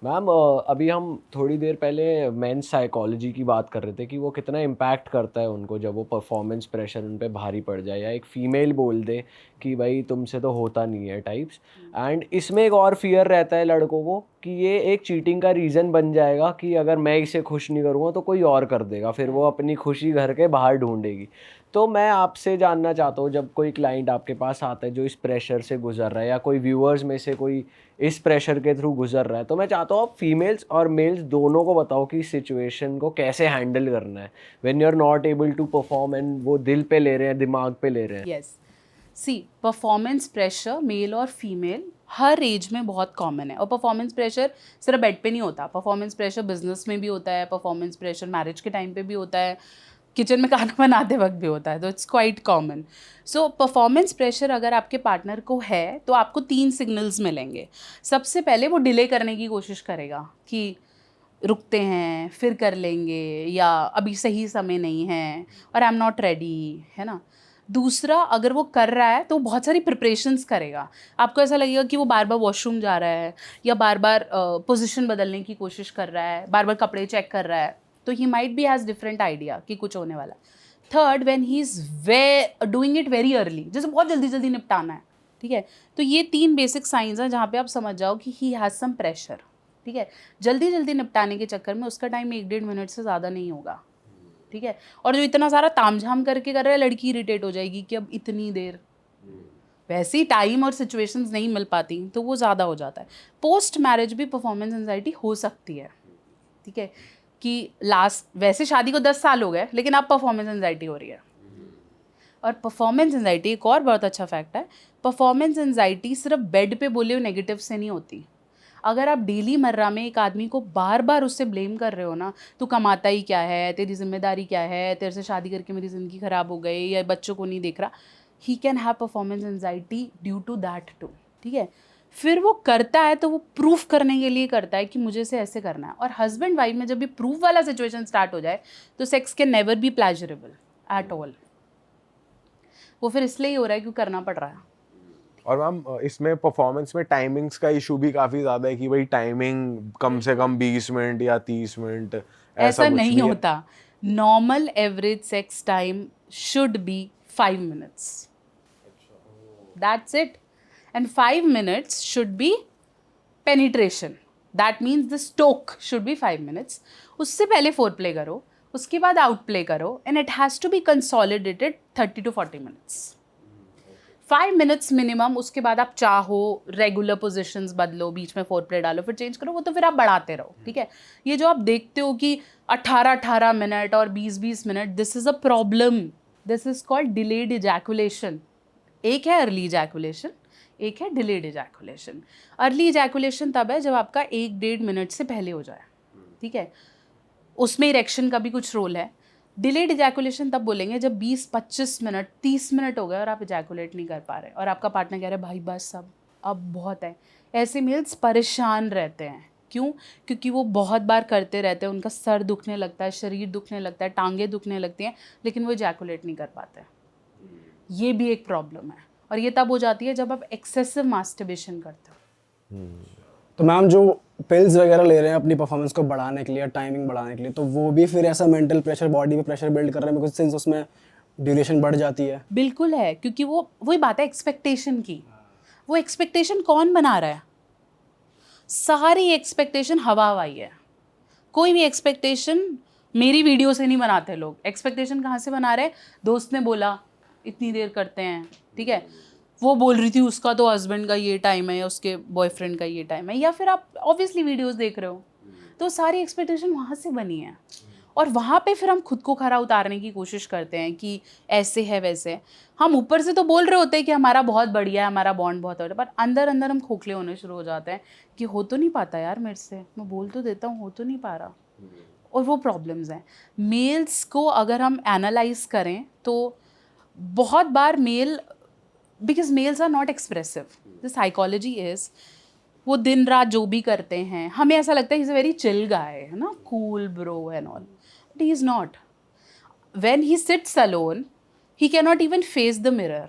Ma'am अभी हम थोड़ी देर पहले मेंस साइकोलॉजी की बात कर रहे थे कि वो कितना इम्पैक्ट करता है उनको जब वो परफॉर्मेंस प्रेशर उन पे भारी पड़ जाए या एक फीमेल बोल दे कि भाई तुमसे तो होता नहीं है टाइप्स। एंड इसमें एक और फियर रहता है लड़कों को कि ये एक चीटिंग का रीज़न बन जाएगा कि अगर मैं इसे खुश नहीं करूँगा तो कोई और कर देगा, फिर वो अपनी खुशी घर के बाहर ढूंढेगी। तो मैं आपसे जानना चाहता हूँ, जब कोई क्लाइंट आपके पास आता है जो इस प्रेशर से गुजर रहा है या कोई व्यूअर्स में से कोई इस प्रेशर के थ्रू गुजर रहा है, तो मैं चाहता हूँ आप फीमेल्स और मेल्स दोनों को बताओ कि इस सिचुएशन को कैसे हैंडल करना है when you are not able to perform and वो दिल पे ले रहे हैं, दिमाग पे ले रहे हैं। यस, सी परफॉर्मेंस प्रेशर मेल और फीमेल हर एज में बहुत कॉमन है। और परफॉर्मेंस प्रेशर सिर्फ बेड पे नहीं होता, परफॉर्मेंस प्रेशर बिजनेस में भी होता है, परफॉर्मेंस प्रेशर मैरिज के टाइम पे भी होता है, किचन में खाना बनाते वक्त भी होता है, तो it's quite common. So performance pressure अगर आपके पार्टनर को है तो आपको 3 सिग्नल्स मिलेंगे। सबसे पहले वो डिले करने की कोशिश करेगा कि रुकते हैं फिर कर लेंगे, या अभी सही समय नहीं है, और आई एम नॉट रेडी, है ना। दूसरा, अगर वो कर रहा है तो बहुत सारी प्रिपरेशंस करेगा। आपको ऐसा लगेगा कि वो बार बार वॉशरूम जा रहा है, या बार बार पोजीशन बदलने की कोशिश कर रहा है, बार बार कपड़े चेक कर रहा है, तो he might be has different idea कि कुछ होने वाला है। Third, when he is doing it very early, जैसे बहुत जल्दी जल्दी निपटाना है, ठीक है। तो ये 3 बेसिक साइंस हैं जहाँ पे आप समझ जाओ कि ही हैज़ सम प्रेशर, ठीक है। जल्दी जल्दी निपटाने के चक्कर में उसका टाइम 1-1.5 मिनट से ज़्यादा नहीं होगा, ठीक है। और जो इतना सारा तामझाम करके कर रहा है, लड़की इरिटेट हो जाएगी कि अब इतनी देर, वैसे ही टाइम और सिचुएशंस नहीं मिल पाती तो वो ज़्यादा हो जाता है। पोस्ट मैरिज भी परफॉर्मेंस एंजाइटी हो सकती है, ठीक है, कि लास्ट वैसे शादी को 10 साल हो गए लेकिन अब परफॉर्मेंस एंजाइटी हो रही है। और परफॉर्मेंस एंजाइटी एक और बहुत अच्छा फैक्ट है, परफॉर्मेंस एंजाइटी सिर्फ बेड पे बोले हुए नेगेटिव से नहीं होती। अगर आप डेली मर्रा में एक आदमी को बार बार उससे ब्लेम कर रहे हो ना, तू कमाता ही क्या है, तेरी जिम्मेदारी क्या है, तेरे से शादी करके मेरी ज़िंदगी ख़राब हो गई, या बच्चों को नहीं देख रहा, he can have performance anxiety due to that too, ठीक है। फिर वो करता है तो वो प्रूफ करने के लिए करता है कि मुझे इसे ऐसे करना है। और हस्बैंड वाइफ में जब भी प्रूफ वाला सिचुएशन स्टार्ट हो जाए तो sex can never be pleasurable at all. वो फिर इसलिए ही हो रहा है क्योंकि करना पड़ रहा है। और मैम इसमें परफॉर्मेंस में टाइमिंग्स का इशू भी काफ़ी ज़्यादा है कि भाई टाइमिंग कम से कम 20 मिनट या 30 मिनट ऐसा कुछ नहीं भी है? होता। Normal average sex time should be 5 minutes, that's it. And 5 minutes should be penetration, that means the stroke should be 5 minutes. उससे पहले फोर प्ले करो, उसके बाद आउट प्ले करो, and it has to be consolidated 30 to 40 minutes, 5 minutes minimum. उसके बाद आप चाहो रेगुलर पोजिशंस बदलो, बीच में फोर प्ले डालो, फिर चेंज करो, वो तो फिर आप बढ़ाते रहो, ठीक है। ये जो आप देखते हो कि 18-18 मिनट और 20-20 minute, this is a problem. This is called delayed ejaculation. एक है अर्ली इजैकुलेशन, एक है डिलेड इजैकुलेशन। अर्ली इजैकुलेशन तब है जब आपका 1-1.5 मिनट से पहले हो जाए, ठीक है, उसमें इरेक्शन का भी कुछ रोल है। डिलेड इजैकुलेशन तब बोलेंगे जब 20-25 मिनट 30 मिनट हो गए और आप इजैकुलेट नहीं कर पा रहे और आपका पार्टनर कह रहा है भाई बस अब बहुत है। ऐसे मेल्स परेशान रहते हैं। क्यों? क्योंकि वो बहुत बार करते रहते हैं, उनका सर दुखने लगता है, शरीर दुखने लगता है, टांगें दुखने लगती हैं, लेकिन वो इजैकुलेट नहीं कर पाते। ये भी एक प्रॉब्लम है, और ये तब हो जाती है जब आप एक्सेसिव मास्टरबेशन करते हो। तो मैम जो पिल्स वगैरह ले रहे हैं अपनी परफॉर्मेंस को बढ़ाने के लिए, टाइमिंग बढ़ाने के लिए, तो वो भी फिर ऐसा मेंटल प्रेशर, बॉडी पे प्रेशर बिल्ड कर रहे हैं, बिकॉज सिंस उसमें ड्यूरेशन बढ़ जाती है। बिल्कुल है, क्योंकि वो वही बात है एक्सपेक्टेशन की। वो एक्सपेक्टेशन कौन बना रहा है? सारी एक्सपेक्टेशन हवा हवाई है। कोई भी एक्सपेक्टेशन मेरी वीडियो से नहीं बनाते लोग। एक्सपेक्टेशन कहाँ से बना रहे? दोस्त ने बोला इतनी देर करते हैं, ठीक है, वो बोल रही थी उसका तो हस्बैंड का ये टाइम है या उसके बॉयफ्रेंड का ये टाइम है, या फिर आप ऑब्वियसली वीडियोस देख रहे हो, तो सारी एक्सपेक्टेशन वहाँ से बनी है। और वहाँ पे फिर हम खुद को खरा उतारने की कोशिश करते हैं कि ऐसे है वैसे है। हम ऊपर से तो बोल रहे होते हैं कि हमारा बहुत बढ़िया है, हमारा बॉन्ड बहुत बढ़िया, पर अंदर अंदर हम खोखले होने शुरू हो जाते हैं कि हो तो नहीं पाता यार मेरे से, मैं बोल तो देता हूँ, हो तो नहीं पा रहा। और वो प्रॉब्लम्स हैं। मेल्स को अगर हम एनालाइज करें तो बहुत बार because males are not expressive, the psychology is, वो दिन रात जो भी करते हैं हमें ऐसा लगता है he is a very chill guy, है ना, cool bro and all, but he is not. When he sits alone he can not even face the mirror.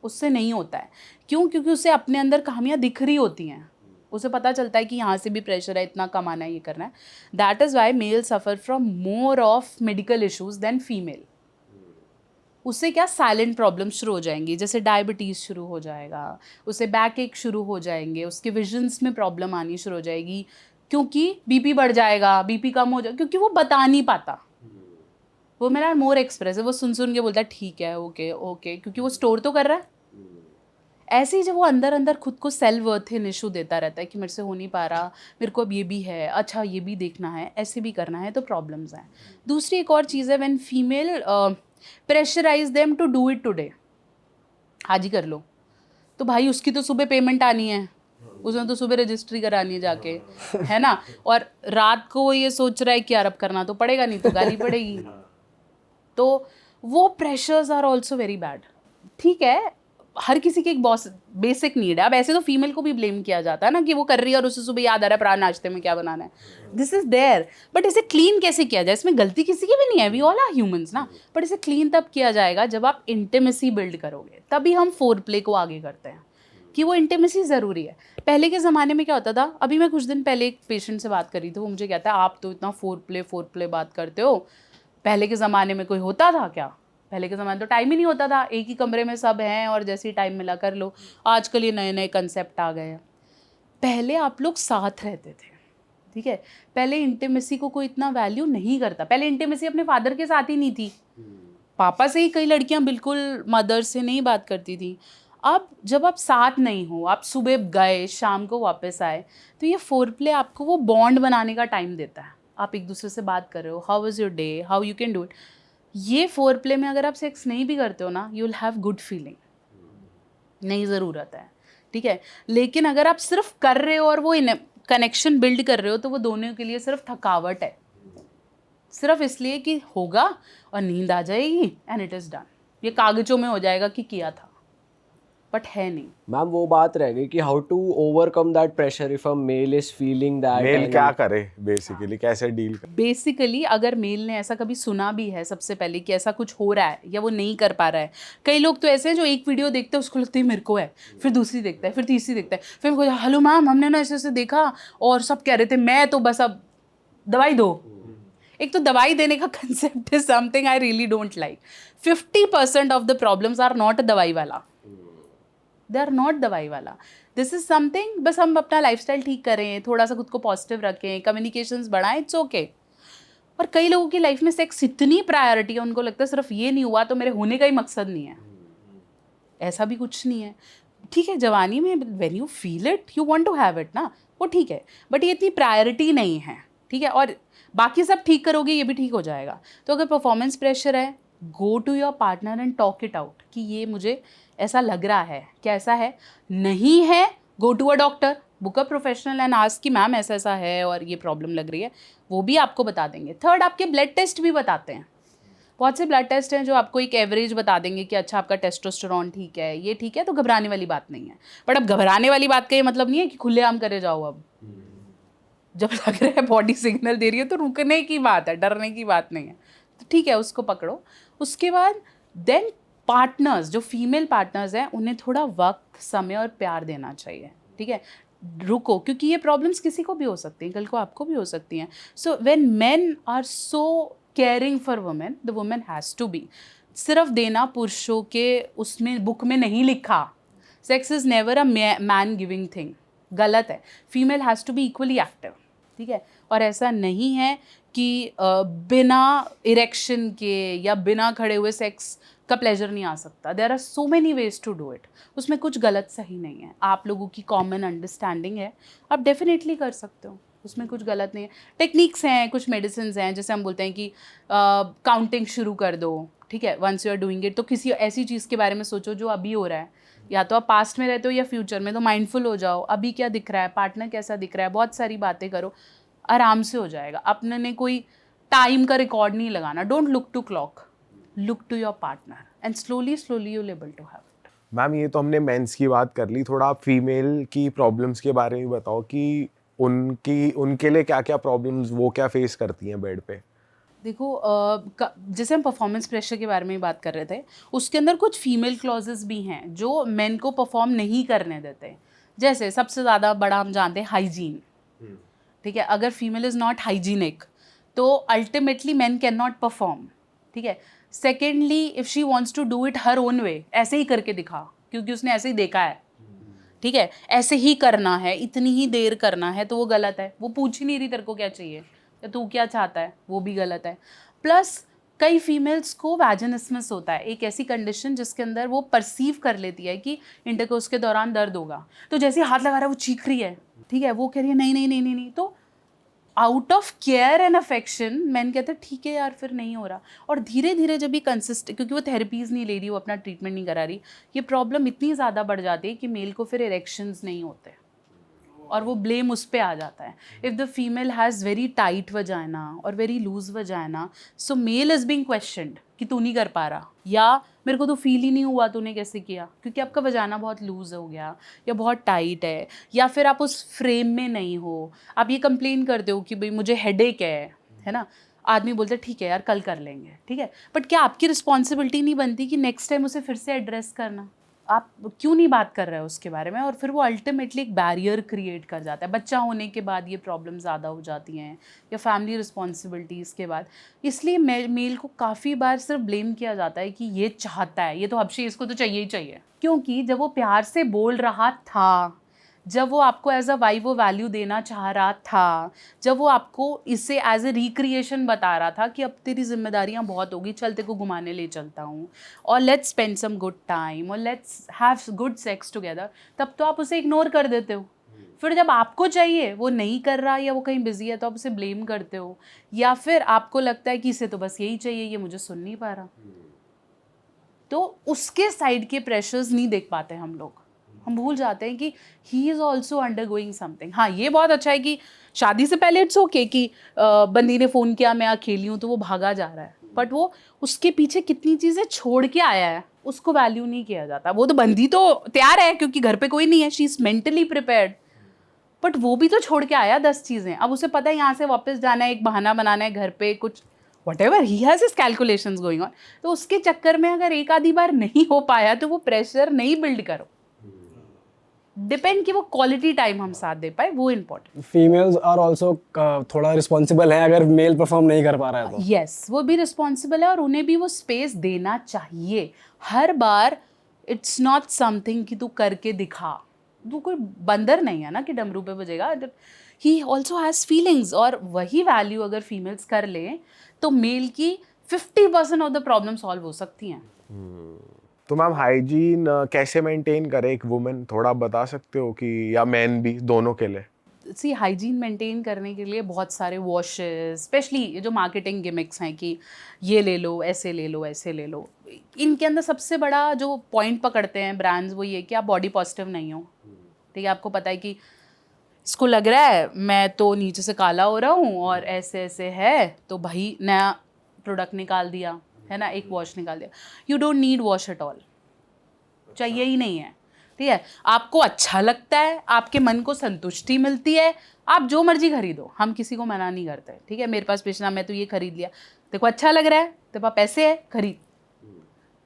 उससे नहीं होता है। क्यों? क्योंकि उसे अपने अंदर कहानियाँ दिख रही होती हैं, उसे पता चलता है कि यहाँ से भी प्रेशर है, इतना कमाना है, ये करना है. That is why male suffer from more of medical issues than female. उससे क्या साइलेंट प्रॉब्लम शुरू हो जाएंगी, जैसे डायबिटीज़ शुरू हो जाएगा, उसे बैक एक शुरू हो जाएंगे, उसके विजन्स में प्रॉब्लम आनी शुरू हो जाएगी, क्योंकि बीपी बढ़ जाएगा, बीपी कम हो जाएगा, क्योंकि वो बता नहीं पाता. वो मेरा मोर एक्सप्रेस है, वो सुन के बोलता है ठीक है, ओके ओके, क्योंकि वो स्टोर तो कर रहा है. ऐसे ही जब वो अंदर अंदर खुद को सेल्फ वर्थिन इशू देता रहता है कि मेरे से हो नहीं पा रहा, मेरे को अब ये भी है, अच्छा ये भी देखना है, ऐसे भी करना है, तो प्रॉब्लम्स हैं. दूसरी एक और चीज़ है, when female pressurise them to do it today, आज ही कर लो, तो भाई उसकी तो सुबह पेमेंट आनी है, उसने तो सुबह रजिस्ट्री करानी है जाके, है ना, और रात को वो ये सोच रहा है कि यार अब करना तो पड़ेगा, नहीं तो गाली पड़ेगी. तो वो pressures are also very bad. ठीक है, हर किसी की एक बेसिक नीड है. अब ऐसे तो फीमेल को भी ब्लेम किया जाता है ना कि वो कर रही है और उसे सुबह याद आ रहा है प्रात नाश्ते में क्या बनाना है. दिस इज देयर, बट इसे क्लीन कैसे किया जाए? इसमें गलती किसी की भी नहीं है, वी ऑल आर ह्यूमंस ना. बट इसे क्लीन तब किया जाएगा जब आप इंटीमेसी बिल्ड करोगे, तभी हम फोर प्ले को आगे करते हैं कि वो इंटीमेसी ज़रूरी है. पहले के ज़माने में क्या होता था, अभी मैं कुछ दिन पहले एक पेशेंट से बात कर रही थी, वो मुझे कहता है आप तो इतना फोर प्ले बात करते हो, पहले के ज़माने में कोई होता था क्या? पहले के ज़माने तो टाइम ही नहीं होता था, एक ही कमरे में सब हैं और जैसे ही टाइम मिला कर लो. आजकल ये नए नए कंसेप्ट आ गए हैं. पहले आप लोग साथ रहते थे, ठीक है. पहले इंटीमेसी को कोई इतना वैल्यू नहीं करता. पहले इंटीमेसी अपने फादर के साथ ही नहीं थी, पापा से ही कई लड़कियां बिल्कुल मदर से नहीं बात करती थी. अब जब आप साथ नहीं हो, आप सुबह गए शाम को वापस आए, तो ये फोर प्ले आपको वो बॉन्ड बनाने का टाइम देता है. आप एक दूसरे से बात कर रहे हो, how was your day, how you can do it. ये फोर प्ले में अगर आप सेक्स नहीं भी करते हो ना, you will have good feeling, नहीं ज़रूरत है, ठीक है. लेकिन अगर आप सिर्फ कर रहे हो और वो कनेक्शन बिल्ड कर रहे हो, तो वो दोनों के लिए सिर्फ थकावट है, सिर्फ इसलिए कि होगा और नींद आ जाएगी एंड इट इज़ डन. ये कागजों में हो जाएगा कि किया था, बट है नहीं. मैम वो बात रह गई कि how to overcome that pressure if a male is feeling that. Male क्या करे बेसिकली, कैसे डील करे? बेसिकली अगर मेल ने ऐसा कभी सुना भी है सबसे पहले कि ऐसा कुछ हो रहा है या वो नहीं कर पा रहा है. कई लोग तो ऐसे हैं जो एक वीडियो देखते हैं उसको लगता है मेरे को है, फिर दूसरी देखता है, फिर तीसरी देखता है, फिर मेरे को हेलो मैम हमने ना ऐसे ऐसे देखा और सब कह रहे थे, मैं तो बस अब दवाई दो. एक तो दवाई देने का concept is something I really don't like. 50% of the problems are not दवाई वाला, दे आर नॉट दवाई वाला. दिस इज समथिंग, बस हम अपना लाइफस्टाइल ठीक करें, थोड़ा सा खुद को पॉजिटिव रखें, कम्युनिकेशंस बढ़ाएं, इट्स ओके. और कई लोगों की लाइफ में सेक्स इतनी प्रायोरिटी है, उनको लगता है सिर्फ ये नहीं हुआ तो मेरे होने का ही मकसद नहीं है. ऐसा भी कुछ नहीं है. ठीक है, जवानी में when you feel it you want to have it ना, वो ठीक है, बट ये इतनी प्रायोरिटी नहीं है, ठीक है. और बाकी सब ठीक करोगे ये भी ठीक हो जाएगा. तो अगर परफॉर्मेंस प्रेशर है, go to your partner and talk it out कि ये मुझे ऐसा लग रहा है, क्या ऐसा है, नहीं है, go to a doctor, book a professional and ask कि मैम ऐसा ऐसा है और ये प्रॉब्लम लग रही है, वो भी आपको बता देंगे. थर्ड, आपके ब्लड टेस्ट भी बताते हैं. बहुत से ब्लड टेस्ट हैं जो आपको एक एवरेज बता देंगे कि अच्छा आपका टेस्टोस्टेरोन ठीक है, ये ठीक है, तो घबराने वाली बात नहीं है. बट अब घबराने वाली बात का ये मतलब नहीं है कि खुलेआम करे जाओ. अब जब लग रहा है बॉडी सिग्नल दे रही है तो रुकने की बात है, डरने की बात नहीं है. तो ठीक है, उसको पकड़ो. उसके बाद देन पार्टनर्स, जो फीमेल पार्टनर्स हैं, उन्हें थोड़ा वक्त, समय और प्यार देना चाहिए, ठीक है. रुको, क्योंकि ये प्रॉब्लम्स किसी को भी हो सकती हैं, कल को आपको भी हो सकती हैं. So when man are so caring for women, the women has to be. सिर्फ देना पुरुषों के उसमें बुक में नहीं लिखा. Sex is never a man giving thing, गलत है. Female has to be equally active, ठीक है. और ऐसा नहीं है कि बिना इरेक्शन के या बिना खड़े हुए सेक्स का प्लेजर नहीं आ सकता. There are so many ways to do it. उसमें कुछ गलत सही नहीं है. आप लोगों की कॉमन अंडरस्टैंडिंग है, आप डेफिनेटली कर सकते हो, उसमें कुछ गलत नहीं है. टेक्निक्स हैं, कुछ मेडिसिन हैं, जैसे हम बोलते हैं कि काउंटिंग शुरू कर दो, ठीक है. Once you are doing it, तो किसी ऐसी चीज़ के बारे में सोचो जो अभी हो रहा है, या तो आप पास्ट में रहते हो या फ्यूचर में, तो माइंडफुल हो जाओ. अभी क्या दिख रहा है, पार्टनर कैसा दिख रहा है, बहुत सारी बातें करो, आराम से हो जाएगा. अपने ने कोई टाइम का रिकॉर्ड नहीं लगाना. Don't look to clock, look to your partner and slowly you will able to have it. Ma'am ये तो हमने मेंस की बात कर ली, थोड़ा आप फीमेल की प्रॉब्लम्स के बारे में बताओ कि उनके लिए क्या क्या प्रॉब्लम्स वो क्या फेस करती हैं बेड पे. देखो, जैसे हम परफॉर्मेंस प्रेशर के बारे में बात कर रहे थे, उसके अंदर कुछ फीमेल क्लॉजेस भी हैं जो मेन को परफॉर्म नहीं करने देते. जैसे सबसे ज़्यादा बड़ा हम जानते हैं हाइजीन, ठीक है, अगर फीमेल इज़ नॉट हाइजीनिक तो ultimately man can not perform, ठीक है। Secondly if she wants to do it her own way, ऐसे ही करके दिखा क्योंकि उसने ऐसे ही देखा है, ठीक है, ऐसे ही करना है, इतनी ही देर करना है, तो वो गलत है। वो पूछ ही नहीं रही तेरे को क्या चाहिए या तू क्या चाहता है, वो भी गलत है। प्लस कई फीमेल्स को वैजिनिस्मस होता है, एक ऐसी कंडीशन जिसके अंदर वो परसीव कर लेती है कि इंटरकोर्स के दौरान दर्द होगा, तो जैसे ही हाथ लगा रहा है वो चीख रही है, ठीक है, वो कह रही है नहीं नहीं नहीं नहीं नहीं, तो out of care and affection man कहते हैं ठीक है यार फिर नहीं हो रहा, और धीरे धीरे जब ये कंसिस्टेंट, क्योंकि वो थेरेपीज़ नहीं ले रही, वो अपना ट्रीटमेंट नहीं करा रही, ये प्रॉब्लम इतनी ज़्यादा बढ़ जाती है कि मेल को फिर इरेक्शंस नहीं होते और वो ब्लेम उस पर आ जाता है। If the female has very tight vagina और very loose vagina, so male is being questioned कि तू नहीं कर पा रहा, या मेरे को तो फील ही नहीं हुआ तूने कैसे किया, क्योंकि आपका वजाना बहुत लूज हो गया या बहुत टाइट है, या फिर आप उस फ्रेम में नहीं हो। आप ये कंप्लेन करते हो कि भाई मुझे हेडेक है ना, आदमी बोलता है ठीक है यार कल कर लेंगे, ठीक है, बट क्या आपकी रिस्पॉन्सिबिलिटी नहीं बनती कि नेक्स्ट टाइम उसे फिर से एड्रेस करना? आप क्यों नहीं बात कर रहे हो उसके बारे में? और फिर वो अल्टीमेटली एक बैरियर क्रिएट कर जाता है। बच्चा होने के बाद ये प्रॉब्लम ज़्यादा हो जाती हैं, या फैमिली रिस्पॉन्सिबिलिटीज़ के बाद। इसलिए मेल को काफ़ी बार सिर्फ ब्लेम किया जाता है कि ये चाहता है, ये तो हबशी, इसको तो चाहिए ही चाहिए। क्योंकि जब वो प्यार से बोल रहा था, जब वो आपको एज अ वाइफ वो वैल्यू देना चाह रहा था, जब वो आपको इसे एज ए रिक्रिएशन बता रहा था कि अब तेरी जिम्मेदारियां बहुत होगी, चल तेरे को घुमाने ले चलता हूँ और let's spend some good time और let's have good sex together, तब तो आप उसे इग्नोर कर देते हो। फिर जब आपको चाहिए वो नहीं कर रहा या वो कहीं बिजी है तो आप उसे ब्लेम करते हो, या फिर आपको लगता है कि इसे तो बस यही चाहिए, ये मुझे सुन नहीं पा रहा। तो उसके साइड के प्रेशर्स नहीं देख पाते हम लोग, हम भूल जाते हैं कि he is also undergoing something. हाँ, ये बहुत अच्छा है कि शादी से पहले इट्स ओके कि बंदी ने फ़ोन किया मैं अकेली हूँ तो वो भागा जा रहा है, बट वो उसके पीछे कितनी चीज़ें छोड़ के आया है उसको वैल्यू नहीं किया जाता। वो तो बंदी तो तैयार है क्योंकि घर पे कोई नहीं है, she is mentally prepared, but वो भी तो छोड़ के आया 10 चीज़ें। अब उसे पता है यहाँ से वापस जाना है, एक बहाना बनाना है घर पे, कुछ whatever he has his calculations going on, तो उसके चक्कर में अगर एक आधी बार नहीं हो पाया तो वो प्रेशर नहीं बिल्ड करो। डिपेंड कि वो क्वालिटी टाइम हम साथ दे पाए, वो इम्पोर्टेंट। फीमेल्स आर ऑल्सो थोड़ा रिस्पॉन्सिबल है अगर मेल परफॉर्म नहीं कर पा रहा है तो। यस, वो भी रिस्पॉन्सिबल है और उन्हें भी वो स्पेस देना चाहिए। हर बार इट्स नॉट समथिंग कि तू करके दिखा, तू कोई बंदर नहीं है ना कि डमरू पे बजेगा। ही ऑल्सो हैज़ फीलिंग्स, और वही वैल्यू अगर फीमेल्स कर लें तो मेल की 50% ऑफ द प्रॉब्लम सॉल्व हो सकती हैं। तो मैम हाइजीन कैसे मेंटेन करे एक वुमेन, थोड़ा बता सकते हो कि, या मैन भी, दोनों के लिए? सी हाइजीन मेंटेन करने के लिए बहुत सारे वॉशेस, स्पेशली ये जो मार्केटिंग गिमिक्स हैं कि ये ले लो, ऐसे ले लो, ऐसे ले लो, इनके अंदर सबसे बड़ा जो पॉइंट पकड़ते हैं ब्रांड्स वो ये कि आप बॉडी पॉजिटिव नहीं हो, ठीक है। आपको पता है कि इसको लग रहा है मैं तो नीचे से काला हो रहा हूँ और ऐसे ऐसे है, तो भाई नया प्रोडक्ट निकाल दिया है ना, एक वॉश निकाल दिया। You don't need wash at all, चाहिए ही नहीं है, ठीक है। आपको अच्छा लगता है, आपके मन को संतुष्टि मिलती है, आप जो मर्जी खरीदो, हम किसी को मना नहीं करते, ठीक है। मेरे पास बेचना, मैं तो ये खरीद लिया, देखो अच्छा लग रहा है, तेरे पास पैसे है, खरीद,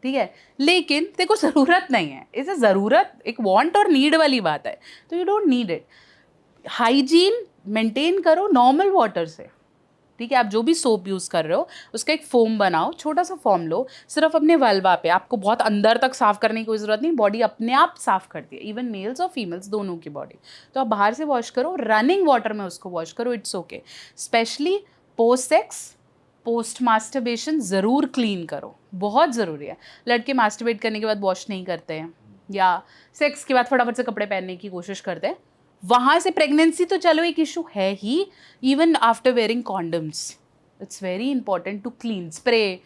ठीक है, लेकिन तेरे को ज़रूरत नहीं है। इसे ज़रूरत एक वांट और नीड वाली बात है, तो you don't need it. Hygiene maintain करो नॉर्मल वाटर से, ठीक है। आप जो भी सोप यूज़ कर रहे हो उसका एक फोम बनाओ, छोटा सा फोम लो, सिर्फ अपने वल्वा पे, आपको बहुत अंदर तक साफ़ करने की कोई ज़रूरत नहीं, बॉडी अपने आप साफ़ करती है, इवन मेल्स और फीमेल्स दोनों की बॉडी। तो आप बाहर से वॉश करो, रनिंग वाटर में उसको वॉश करो, it's okay. Specially post sex, post masturbation ज़रूर क्लीन करो, बहुत ज़रूरी है। लड़के मास्टरबेट करने के बाद वॉश नहीं करते हैं, या सेक्स के बाद फटाफट से कपड़े पहनने की कोशिश करते हैं, वहाँ से प्रेगनेंसी तो चलो एक इशू है ही, even after wearing condoms it's very important to clean, spray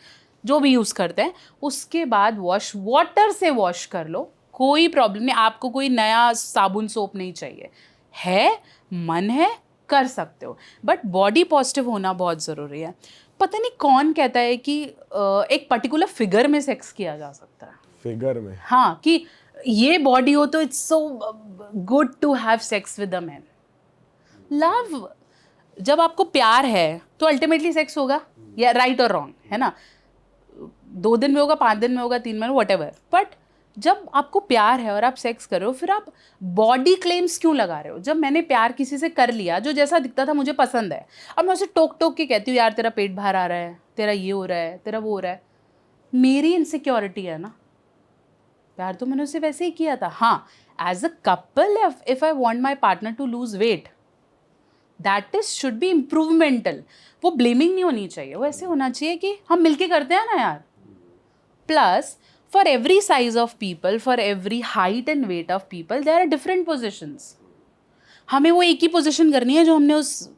जो भी यूज़ करते हैं उसके बाद वॉश, वाटर से वॉश कर लो, कोई प्रॉब्लम नहीं। आपको कोई नया साबुन सोप नहीं चाहिए, है मन है कर सकते हो, बट बॉडी पॉजिटिव होना बहुत ज़रूरी है। पता नहीं कौन कहता है कि एक पर्टिकुलर फिगर में सेक्स किया जा सकता है, फिगर में? हाँ, कि ये बॉडी हो तो it's so good to have sex with a man. Love, जब आपको प्यार है तो अल्टीमेटली सेक्स होगा, या राइट और रॉन्ग है ना, 2 दिन में होगा, 5 दिन में होगा, 3 में, व्हाटएवर, बट जब आपको प्यार है और आप सेक्स कर रहे हो, फिर आप बॉडी क्लेम्स क्यों लगा रहे हो? जब मैंने प्यार किसी से कर लिया, जो जैसा दिखता था मुझे पसंद है, अब मैं उसे टोक टोक के कहती हूँ यार तेरा पेट बाहर आ रहा है, तेरा ये हो रहा है, तेरा वो हो रहा है, मेरी इनसिक्योरिटी है ना। प्यार तो मैंने उसे वैसे ही किया था। हाँ, as a couple if I want my partner to lose weight, that is should be improvemental. वो ब्लेमिंग नहीं होनी चाहिए, वो ऐसे होना चाहिए कि हम मिलके करते हैं ना यार। Plus for every size of people, for every height and weight of people, there are different positions. हमें वो एक ही पोजिशन करनी है जो हमने उस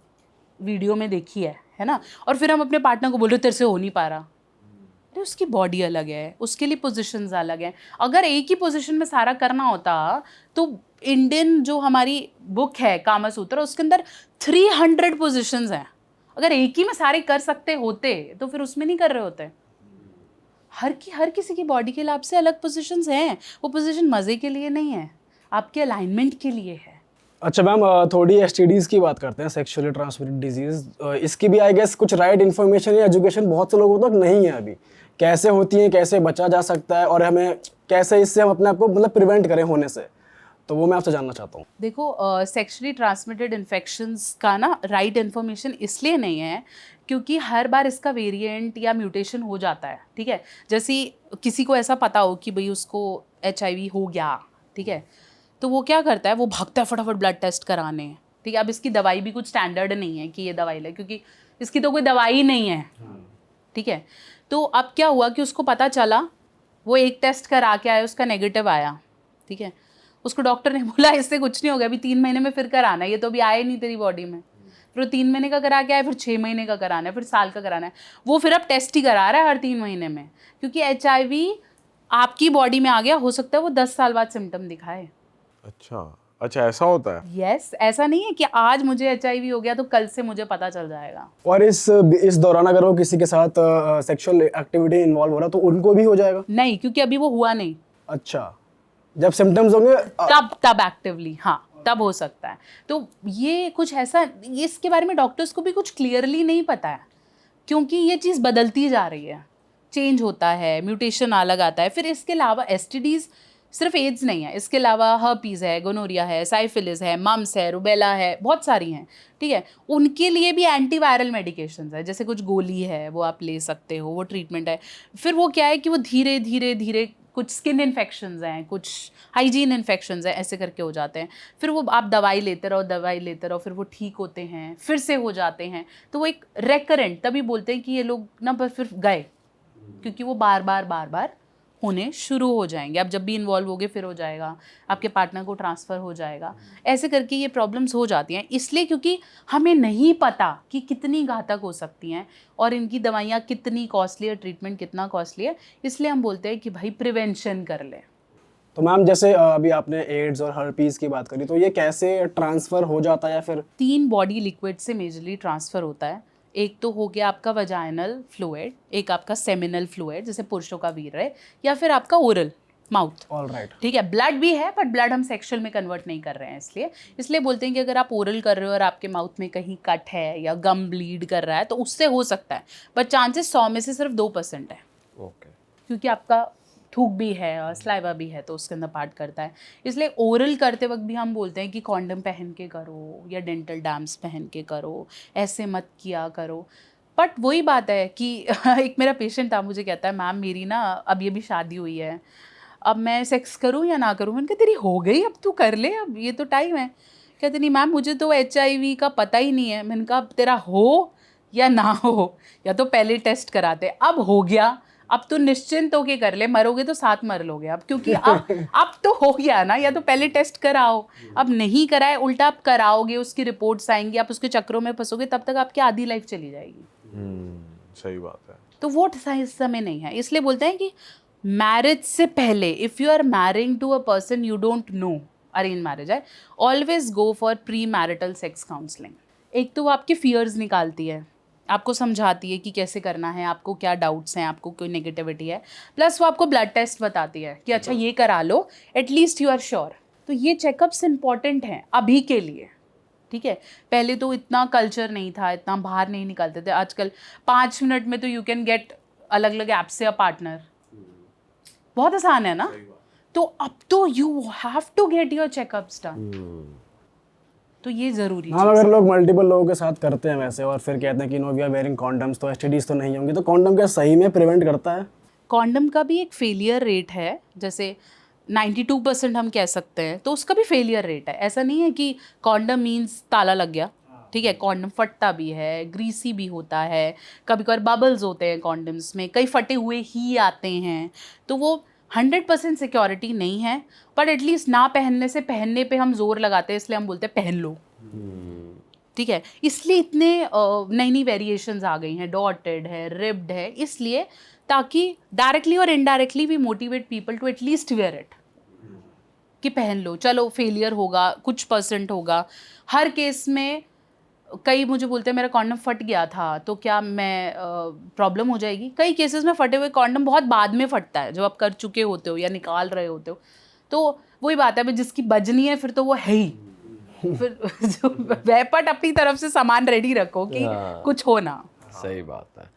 वीडियो में देखी है ना। और फिर हम अपने पार्टनर को बोल रहे तेरे से हो नहीं पा रहा। अरे उसकी बॉडी अलग है, उसके लिए पोजीशंस अलग हैं। अगर एक ही पोजीशन में सारा करना होता तो इंडियन जो हमारी बुक है कामा सूत्र, उसके अंदर 300 पोजीशंस हैं। अगर एक ही में सारे कर सकते होते तो फिर उसमें नहीं कर रहे होते। हर किसी की बॉडी के हिसाब से अलग पोजीशंस हैं। वो पोजीशन मज़े के लिए नहीं है, आपके अलाइनमेंट के लिए है। अच्छा मैम, थोड़ी एसटीडीज़ की बात करते हैं, सेक्सुअली ट्रांसमिटेड डिजीज़। इसकी भी आई गेस कुछ राइट इन्फॉर्मेशन या एजुकेशन बहुत से लोगों तक नहीं है अभी। कैसे होती हैं, कैसे बचा जा सकता है, और हमें कैसे इससे हम अपने आप को मतलब प्रिवेंट करें होने से, तो वो मैं आपसे जानना चाहता हूँ। देखो, सेक्सुअली ट्रांसमिटेड इन्फेक्शंस का ना राइट इन्फॉर्मेशन इसलिए नहीं है क्योंकि हर बार इसका वेरिएंट या म्यूटेशन हो जाता है। ठीक है, जैसे किसी को ऐसा पता हो कि भाई उसको HIV हो गया, ठीक है, तो वो क्या करता है, वो भागता है फटाफट ब्लड टेस्ट कराने। ठीक है, अब इसकी दवाई भी कुछ स्टैंडर्ड नहीं है कि ये दवाई ले, क्योंकि इसकी तो कोई दवाई नहीं है। ठीक है, तो अब क्या हुआ कि उसको पता चला, वो एक टेस्ट करा के आया, उसका नेगेटिव आया। ठीक है, उसको डॉक्टर ने बोला इससे कुछ नहीं होगा, अभी 3 महीने में फिर कराना है, ये तो अभी आया नहीं तेरी बॉडी में। फिर वो 3 महीने का करा के आया, फिर 6 महीने का कराना है, फिर साल का कराना है। वो फिर अब टेस्ट ही करा रहा है हर 3 महीने में, क्योंकि HIV आपकी बॉडी में आ गया, हो सकता है वो 10 साल बाद सिम्टम दिखाए। अच्छा ऐसा होता है। यस, ऐसा नहीं है कि आज मुझे HIV हो गया तो कल से मुझे पता चल जाएगा। और इस दौरान अगर वो किसी के साथ सेक्सुअल एक्टिविटी इन्वॉल्व हो रहा तो उनको भी हो जाएगा? नहीं, क्योंकि अभी वो हुआ नहीं। अच्छा, जब सिम्टम्स होंगे तब एक्टिवली, हाँ, तब हो सकता है। तो ये कुछ ऐसा, इसके बारे में डॉक्टर्स को भी कुछ क्लियरली नहीं पता है, क्योंकि ये चीज़ बदलती जा रही है, चेंज होता है, म्यूटेशन अलग आता है। फिर इसके अलावा STDs सिर्फ एड्स नहीं है, इसके अलावा हर्पीज़ है, गोनोरिया है, साइफिलिस है, मम्स है, रुबेला है, बहुत सारी हैं। ठीक है, उनके लिए भी एंटीवायरल मेडिकेशंस है, जैसे कुछ गोली है वो आप ले सकते हो, वो ट्रीटमेंट है। फिर वो क्या है कि वो धीरे धीरे धीरे कुछ स्किन इन्फेक्शंस हैं, कुछ हाइजीन इन्फेक्शंस हैं, ऐसे करके हो जाते हैं। फिर वो आप दवाई लेते रहो, फिर वो ठीक होते हैं, फिर से हो जाते हैं। तो वो एक रेकरेंट, तभी बोलते हैं कि ये लोग ना बस फिर गए, क्योंकि वो बार बार होने शुरू हो जाएंगे। आप जब भी इन्वॉल्व होगे फिर हो जाएगा, आपके पार्टनर को ट्रांसफ़र हो जाएगा, ऐसे करके ये प्रॉब्लम्स हो जाती हैं। इसलिए क्योंकि हमें नहीं पता कि कितनी घातक हो सकती हैं और इनकी दवाइयाँ कितनी कॉस्टली है, ट्रीटमेंट कितना कॉस्टली है, इसलिए हम बोलते हैं कि भाई प्रिवेंशन कर लें। तो मैम, जैसे अभी आपने एड्स और हर्पीज़ की बात करी, तो ये कैसे ट्रांसफ़र हो जाता है या फिर? 3 बॉडी लिक्विड से मेजरली ट्रांसफ़र होता है। एक तो हो गया आपका वजाइनल फ्लूइड, एक आपका सेमिनल फ्लूइड जैसे पुरुषों का वीर्य है, या फिर आपका ओरल माउथ। ऑलराइट। ठीक है, ब्लड भी है, बट ब्लड हम सेक्सुअल में कन्वर्ट नहीं कर रहे हैं, इसलिए बोलते हैं कि अगर आप ओरल कर रहे हो और आपके माउथ में कहीं कट है या गम ब्लीड कर रहा है तो उससे हो सकता है, बट चांसेस 100 में से सिर्फ 2% है। ओके। क्योंकि आपका थूक भी है और स्लाइवा भी है, तो उसके अंदर पार्ट करता है। इसलिए ओरल करते वक्त भी हम बोलते हैं कि कॉन्डम पहन के करो या डेंटल डैम्स पहन के करो, ऐसे मत किया करो। बट वही बात है कि एक मेरा पेशेंट था, मुझे कहता है मैम मेरी ना अब ये भी शादी हुई है, अब मैं सेक्स करूं या ना करूं? मैंने कहा तेरी हो गई, अब तू कर ले, अब ये तो टाइम है। कहते नहीं मैम मुझे तो HIV का पता ही नहीं है। मैंने कहा अब तेरा हो या ना हो, या तो पहले टेस्ट कराते, अब हो गया, अब तो निश्चिंत होके कर ले, मरोगे तो साथ मर लोगे अब, क्योंकि अब तो हो गया ना, या तो पहले टेस्ट कराओ। अब नहीं कराए, उल्टा आप कराओगे, उसकी रिपोर्ट्स आएंगी, आप उसके चक्रों में फंसोगे, तब तक आपकी आधी लाइफ चली जाएगी। सही बात है। तो वो समय नहीं है। इसलिए बोलते हैं कि मैरिज से पहले, if you are marrying to a person you don't know, arrange marriage है, always go for pre marital sex counselling. एक तो वो आपके फियर्स निकालती है, आपको समझाती है कि कैसे करना है, आपको क्या डाउट्स हैं, आपको कोई नेगेटिविटी है, प्लस वो आपको ब्लड टेस्ट बताती है कि अच्छा ये करा लो, एटलीस्ट यू आर श्योर। तो ये चेकअप्स इंपॉर्टेंट हैं अभी के लिए। ठीक है, पहले तो इतना कल्चर नहीं था, इतना बाहर नहीं निकलते थे। आजकल 5 मिनट में तो यू कैन गेट अलग अलग ऐप से अ पार्टनर, बहुत आसान है ना। तो अब तो you have to get your checkups done. तो ये ज़रूरी हाँ, अगर लोग मल्टीपल लोगों के साथ करते हैं वैसे और फिर कहते हैं कि no we are wearing condoms, तो एसटीडीज तो नहीं होंगी, तो कॉन्डम क्या सही में प्रिवेंट करता है? कॉन्डम का भी एक फेलियर रेट है, जैसे 92% हम कह सकते हैं, तो उसका भी फेलियर रेट है। ऐसा नहीं है कि कॉन्डम मीन्स ताला लग गया, ठीक है, कॉन्डम फटता भी है, ग्रीसी भी होता है, कभी कभार बबल्स होते हैं कॉन्डम्स में, कई फटे हुए ही आते हैं, तो वो 100% सिक्योरिटी नहीं है, बट एटलीस्ट ना पहनने से पहनने पे हम जोर लगाते हैं, इसलिए हम बोलते हैं पहन लो, ठीक है। इसलिए इतने नई नई वेरिएशंस आ गई हैं, डॉटेड है, रिब्ड है, इसलिए ताकि डायरेक्टली और indirectly we motivate people to at least wear it, कि पहन लो, चलो फेलियर होगा, कुछ % होगा। हर केस में कई मुझे बोलते हैं मेरा कॉन्डम फट गया था, तो क्या मैं प्रॉब्लम हो जाएगी? कई केसेस में फटे हुए कॉन्डम बहुत बाद में फटता है, जब आप कर चुके होते हो या निकाल रहे होते हो, तो वही बात है, भाई जिसकी बजनी है फिर तो वो है ही। फिर जो वेपट अपनी तरफ से सामान रेडी रखो कि कुछ हो ना। सही बात है।